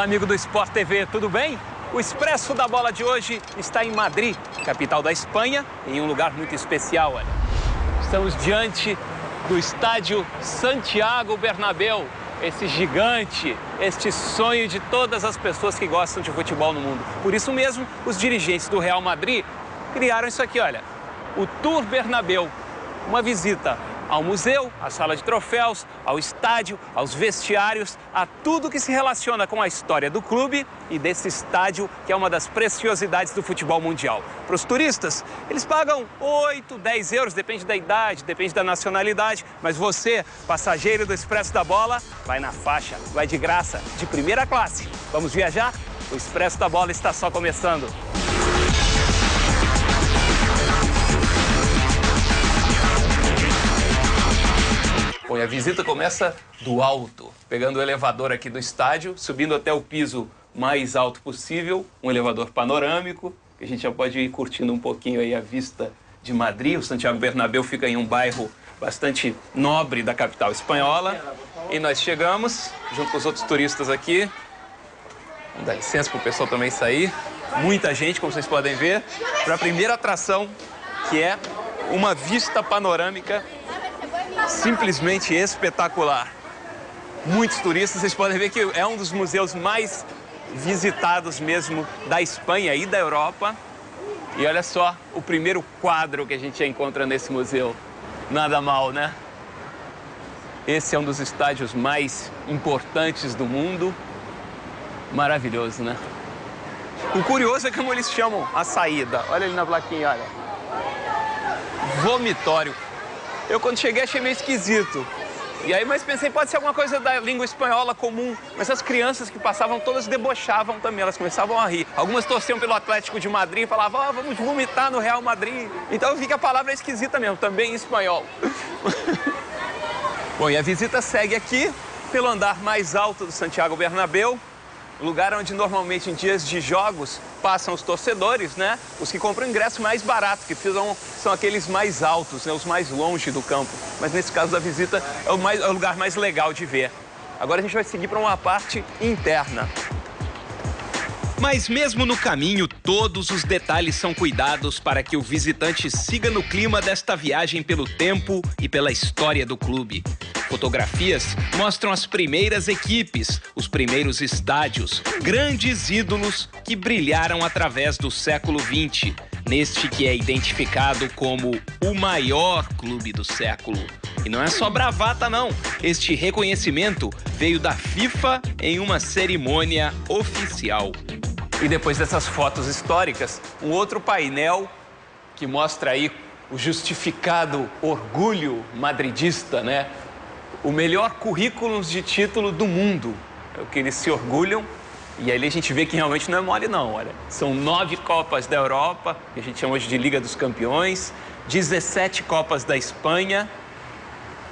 Olá, amigo do Sport TV, tudo bem? O Expresso da Bola de hoje está em Madrid, capital da Espanha, em um lugar muito especial, olha. Estamos diante do estádio Santiago Bernabéu, esse gigante, este sonho de todas as pessoas que gostam de futebol no mundo. Por isso mesmo, os dirigentes do Real Madrid criaram isso aqui, olha, o Tour Bernabéu, uma visita ao museu, à sala de troféus, ao estádio, aos vestiários, a tudo que se relaciona com a história do clube e desse estádio que é uma das preciosidades do futebol mundial. Para os turistas, eles pagam 8, 10 euros, depende da idade, depende da nacionalidade, mas você, passageiro do Expresso da Bola, vai na faixa, vai de graça, de primeira classe. Vamos viajar? O Expresso da Bola está só começando. Bom, e a visita começa do alto, pegando o elevador aqui do estádio, subindo até o piso mais alto possível, um elevador panorâmico, que a gente já pode ir curtindo um pouquinho aí a vista de Madrid. O Santiago Bernabéu fica em um bairro bastante nobre da capital espanhola. E nós chegamos, junto com os outros turistas aqui. Vamos dar licença para o pessoal também sair. Muita gente, como vocês podem ver, para a primeira atração, que é uma vista panorâmica simplesmente espetacular. Muitos turistas, vocês podem ver que é um dos museus mais visitados mesmo da Espanha e da Europa. E olha só o primeiro quadro que a gente já encontra nesse museu. Nada mal, né? Esse é um dos estádios mais importantes do mundo. Maravilhoso, né? O curioso é como eles chamam a saída. Olha ali na plaquinha, olha. Vomitório. Eu, quando cheguei, achei meio esquisito. E aí, mas pensei, pode ser alguma coisa da língua espanhola comum. Mas as crianças que passavam, todas debochavam também, elas começavam a rir. Algumas torciam pelo Atlético de Madrid e falavam, ó, vamos vomitar no Real Madrid. Então eu vi que a palavra é esquisita mesmo, também em espanhol. Bom, e a visita segue aqui, pelo andar mais alto do Santiago Bernabéu. Lugar onde normalmente em dias de jogos passam os torcedores, né? Os que compram ingresso mais barato, que são aqueles mais altos, né? Os mais longe do campo. Mas nesse caso da visita é o lugar mais legal de ver. Agora a gente vai seguir para uma parte interna. Mas mesmo no caminho, todos os detalhes são cuidados para que o visitante siga no clima desta viagem pelo tempo e pela história do clube. Fotografias mostram as primeiras equipes, os primeiros estádios, grandes ídolos que brilharam através do século XX, neste que é identificado como o maior clube do século. E não é só bravata, não. Este reconhecimento veio da FIFA em uma cerimônia oficial. E depois dessas fotos históricas, um outro painel que mostra aí o justificado orgulho madridista, né? O melhor currículo de título do mundo, é o que eles se orgulham. E aí a gente vê que realmente não é mole não, olha. São 9 Copas da Europa, que a gente chama hoje de Liga dos Campeões, 17 Copas da Espanha,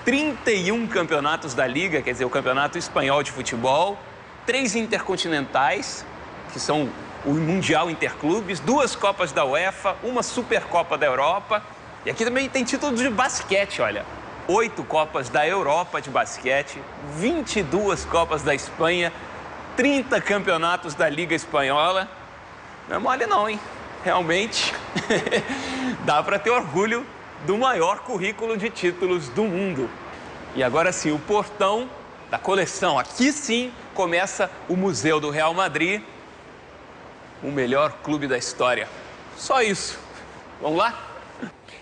31 campeonatos da Liga, quer dizer, o Campeonato Espanhol de Futebol, 3 intercontinentais, que são o Mundial Interclubes, 2 Copas da UEFA, uma Supercopa da Europa. E aqui também tem título de basquete, olha. 8 Copas da Europa de basquete, 22 Copas da Espanha, 30 campeonatos da Liga Espanhola. Não é mole não, hein? Realmente dá para ter orgulho do maior currículo de títulos do mundo. E agora sim, o portão da coleção. Aqui sim começa o Museu do Real Madrid, o melhor clube da história. Só isso. Vamos lá?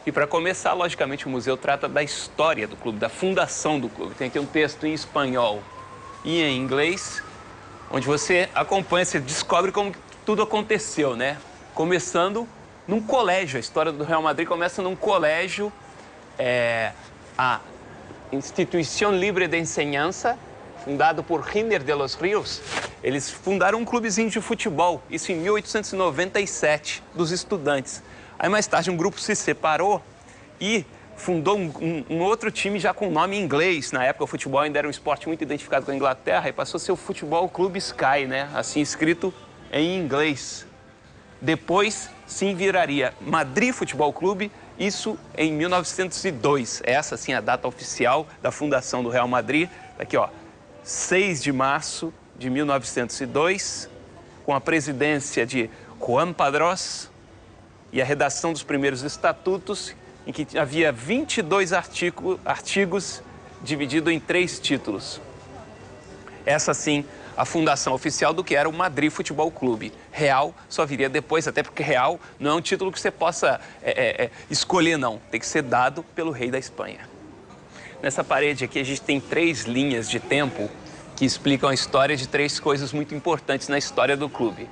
E para começar, logicamente, o museu trata da história do clube, da fundação do clube. Tem aqui um texto em espanhol e em inglês, onde você acompanha, você descobre como tudo aconteceu, né? Começando num colégio. A história do Real Madrid começa num colégio, a Instituição Libre de Enseñanza, fundado por Giner de los Ríos. Eles fundaram um clubezinho de futebol, isso em 1897, dos estudantes. Aí, mais tarde, um grupo se separou e fundou um outro time já com nome em inglês. Na época, o futebol ainda era um esporte muito identificado com a Inglaterra e passou a ser o Futebol Clube Sky, né? Assim, escrito em inglês. Depois, sim, viraria Madrid Futebol Clube, isso em 1902. Essa, sim, é a data oficial da fundação do Real Madrid. Aqui, ó, 6 de março de 1902, com a presidência de Juan Padrós e a redação dos primeiros estatutos, em que havia 22 artigos divididos em 3 títulos. Essa, sim, a fundação oficial do que era o Madrid Futebol Clube. Real só viria depois, até porque Real não é um título que você possa escolher, não. Tem que ser dado pelo rei da Espanha. Nessa parede aqui a gente tem 3 linhas de tempo que explicam a história de 3 coisas muito importantes na história do clube.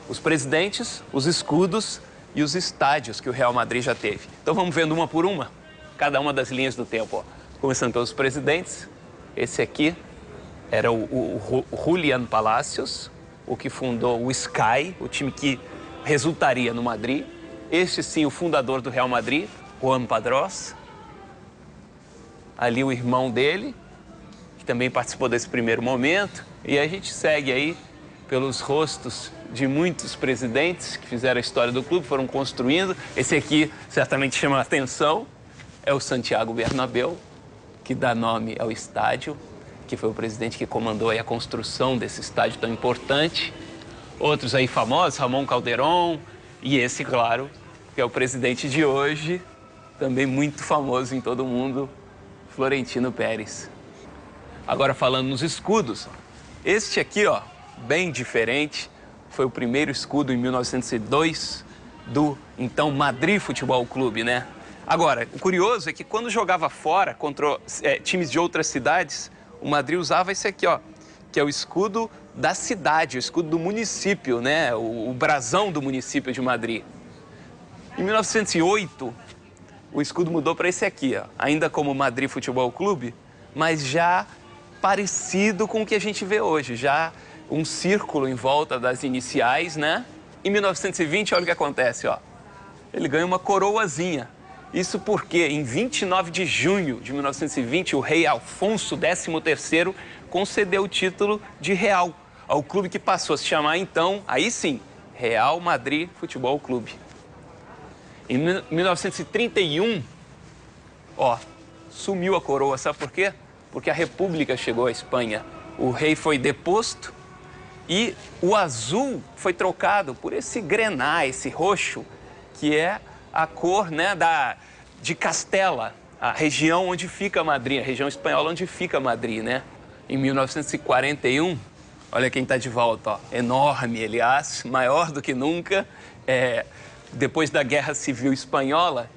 Os presidentes, os escudos e os estádios que o Real Madrid já teve. Então vamos vendo uma por uma, cada uma das linhas do tempo. Ó. Começando pelos presidentes, esse aqui era o Julián Palacios, o que fundou o Sky, o time que resultaria no Madrid. Este sim, o fundador do Real Madrid, Juan Padrós. Ali o irmão dele, que também participou desse primeiro momento. E a gente segue aí pelos rostos de muitos presidentes que fizeram a história do clube, foram construindo. Esse aqui certamente chama a atenção, é o Santiago Bernabéu, que dá nome ao estádio, que foi o presidente que comandou aí a construção desse estádio tão importante. Outros aí famosos, Ramón Calderón, e esse, claro, que é o presidente de hoje, também muito famoso em todo mundo, Florentino Pérez. Agora falando nos escudos, este aqui, ó, bem diferente, foi o primeiro escudo em 1902 do, então, Madrid Futebol Clube, né? Agora, o curioso é que quando jogava fora contra times de outras cidades, o Madrid usava esse aqui, ó, que é o escudo da cidade, o escudo do município, né? O brasão do município de Madrid. Em 1908, o escudo mudou para esse aqui, ó, ainda como Madrid Futebol Clube, mas já parecido com o que a gente vê hoje, já um círculo em volta das iniciais, né? Em 1920, olha o que acontece, ó. Ele ganha uma coroazinha. Isso porque, em 29 de junho de 1920, o rei Alfonso XIII concedeu o título de Real ao clube que passou a se chamar, então, aí sim, Real Madrid Futebol Clube. Em 1931, ó, sumiu a coroa, sabe por quê? Porque a República chegou à Espanha. O rei foi deposto e o azul foi trocado por esse grená, esse roxo, que é a cor, né, de Castela, a região onde fica Madrid, a região espanhola onde fica Madrid, né? Em 1941, olha quem está de volta, ó, enorme, aliás, maior do que nunca. Depois da Guerra Civil Espanhola,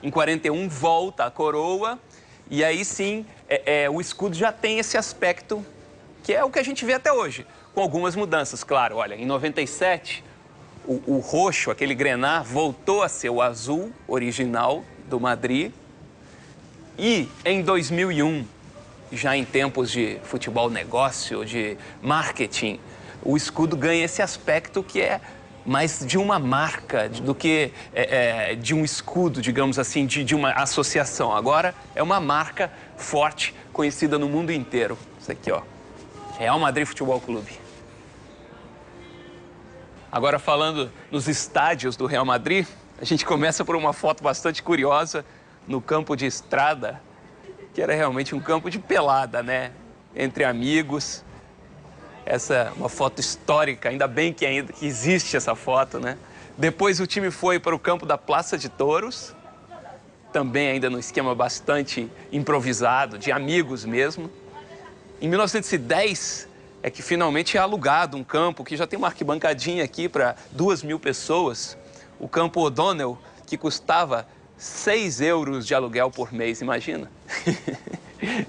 em 41, volta a coroa, e aí sim, o escudo já tem esse aspecto, que é o que a gente vê até hoje, com algumas mudanças, claro. Olha, em 97, o roxo, aquele grená, voltou a ser o azul original do Madrid. E em 2001, já em tempos de futebol negócio, de marketing, o escudo ganha esse aspecto que é mais de uma marca do que de um escudo, digamos assim, de uma associação. Agora é uma marca forte, conhecida no mundo inteiro. Isso aqui, ó, Real Madrid Futebol Clube. Agora falando nos estádios do Real Madrid, a gente começa por uma foto bastante curiosa no campo de Estrada, que era realmente um campo de pelada, né? Entre amigos. Essa é uma foto histórica, ainda bem que existe essa foto, né? Depois o time foi para o campo da Praça de Touros, também ainda num esquema bastante improvisado, de amigos mesmo. Em 1910 é que finalmente é alugado um campo que já tem uma arquibancadinha aqui para 2.000 pessoas. O campo O'Donnell, que custava 6 euros de aluguel por mês, imagina?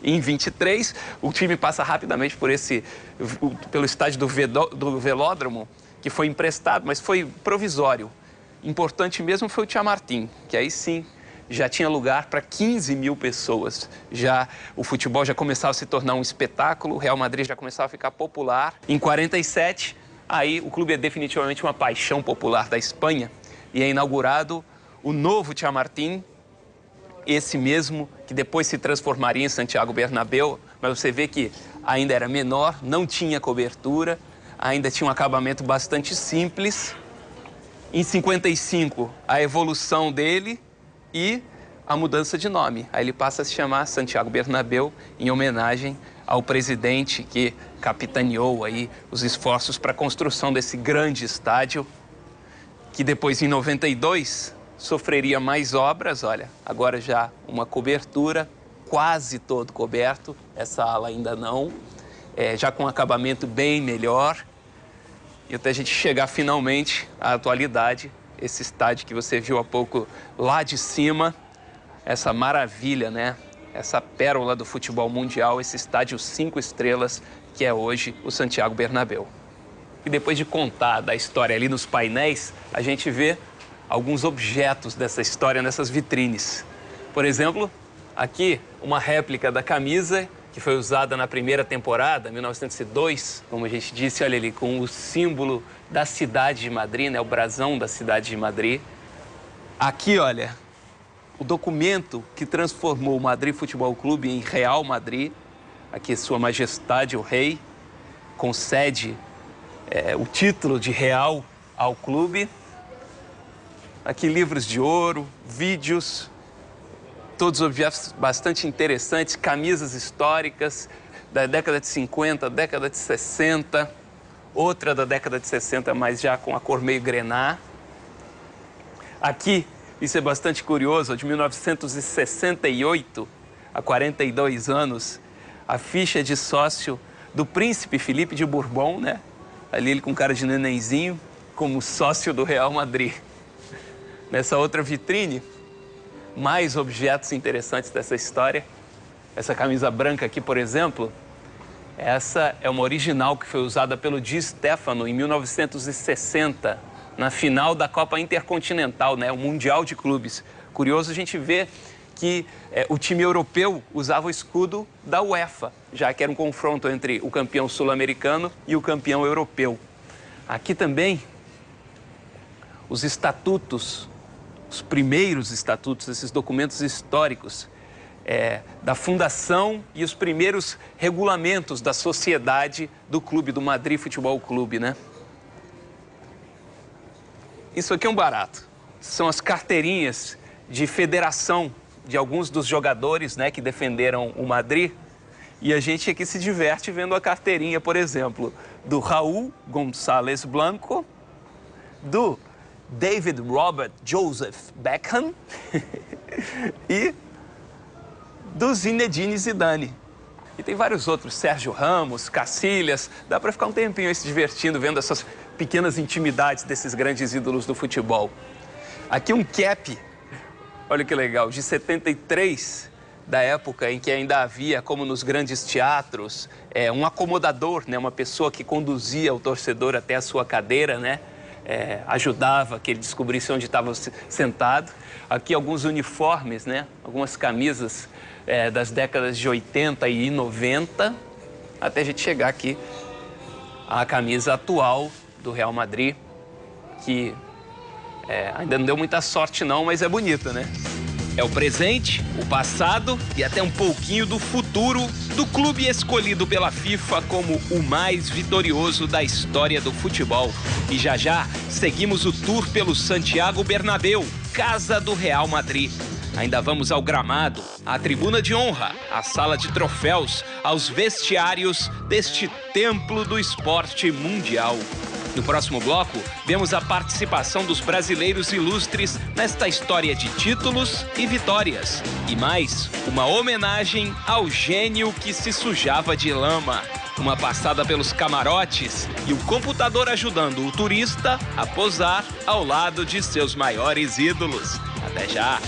Em 23, o time passa rapidamente pelo estádio do Velódromo, que foi emprestado, mas foi provisório. Importante mesmo foi o Chamartín, que aí sim já tinha lugar para 15.000 pessoas. O futebol já começava a se tornar um espetáculo, o Real Madrid já começava a ficar popular. Em 47, aí o clube é definitivamente uma paixão popular da Espanha e é inaugurado o novo Chamartín, esse mesmo que depois se transformaria em Santiago Bernabéu, mas você vê que ainda era menor, não tinha cobertura, ainda tinha um acabamento bastante simples. Em 55, a evolução dele e a mudança de nome. Aí ele passa a se chamar Santiago Bernabéu, em homenagem ao presidente que capitaneou aí os esforços para a construção desse grande estádio, que depois, em 92, sofreria mais obras. Olha, agora já uma cobertura, quase todo coberto, essa ala ainda não, já com um acabamento bem melhor. E até a gente chegar finalmente à atualidade, esse estádio que você viu há pouco lá de cima, essa maravilha, né? Essa pérola do futebol mundial, esse estádio 5 estrelas que é hoje o Santiago Bernabéu. E depois de contar da história ali nos painéis, a gente vê alguns objetos dessa história nessas vitrines. Por exemplo, aqui uma réplica da camisa que foi usada na primeira temporada, 1902, como a gente disse, olha ali, com o símbolo da cidade de Madrid, né, o brasão da cidade de Madrid. Aqui, olha, o documento que transformou o Madrid Futebol Clube em Real Madrid. Aqui, Sua Majestade, o Rei, concede o título de Real ao clube. Aqui, livros de ouro, vídeos, todos objetos bastante interessantes, camisas históricas da década de 50, década de 60, outra da década de 60, mas já com a cor meio grená. Aqui, isso é bastante curioso, de 1968, há 42 anos, a ficha de sócio do príncipe Felipe de Bourbon, né? Ali ele com cara de nenenzinho, como sócio do Real Madrid. Nessa outra vitrine, mais objetos interessantes dessa história. Essa camisa branca aqui, por exemplo, essa é uma original que foi usada pelo Di Stéfano em 1960, na final da Copa Intercontinental, né, o Mundial de Clubes. Curioso a gente ver que o time europeu usava o escudo da UEFA, já que era um confronto entre o campeão sul-americano e o campeão europeu. Aqui também, os estatutos, os primeiros estatutos, esses documentos históricos da fundação e os primeiros regulamentos da sociedade do clube, do Madrid Futebol Clube, né? Isso aqui é um barato. São as carteirinhas de federação de alguns dos jogadores, né, que defenderam o Madrid. E a gente aqui se diverte vendo a carteirinha, por exemplo, do Raul González Blanco, do David Robert Joseph Beckham e do Zinedine Zidane. E tem vários outros, Sérgio Ramos, Cacilhas. Dá para ficar um tempinho aí se divertindo vendo essas pequenas intimidades desses grandes ídolos do futebol. Aqui um cap, olha que legal, de 73, da época em que ainda havia, como nos grandes teatros, um acomodador, né, uma pessoa que conduzia o torcedor até a sua cadeira, né? Ajudava que ele descobrisse onde estava sentado. Aqui alguns uniformes, né? Algumas camisas das décadas de 80 e 90, até a gente chegar aqui à camisa atual do Real Madrid, que ainda não deu muita sorte não, mas é bonita, né? É o presente, o passado e até um pouquinho do futuro do clube escolhido pela FIFA como o mais vitorioso da história do futebol. E já já seguimos o tour pelo Santiago Bernabéu, casa do Real Madrid. Ainda vamos ao gramado, à tribuna de honra, à sala de troféus, aos vestiários deste templo do esporte mundial. No próximo bloco, vemos a participação dos brasileiros ilustres nesta história de títulos e vitórias. E mais, uma homenagem ao gênio que se sujava de lama. Uma passada pelos camarotes e o computador ajudando o turista a posar ao lado de seus maiores ídolos. Até já!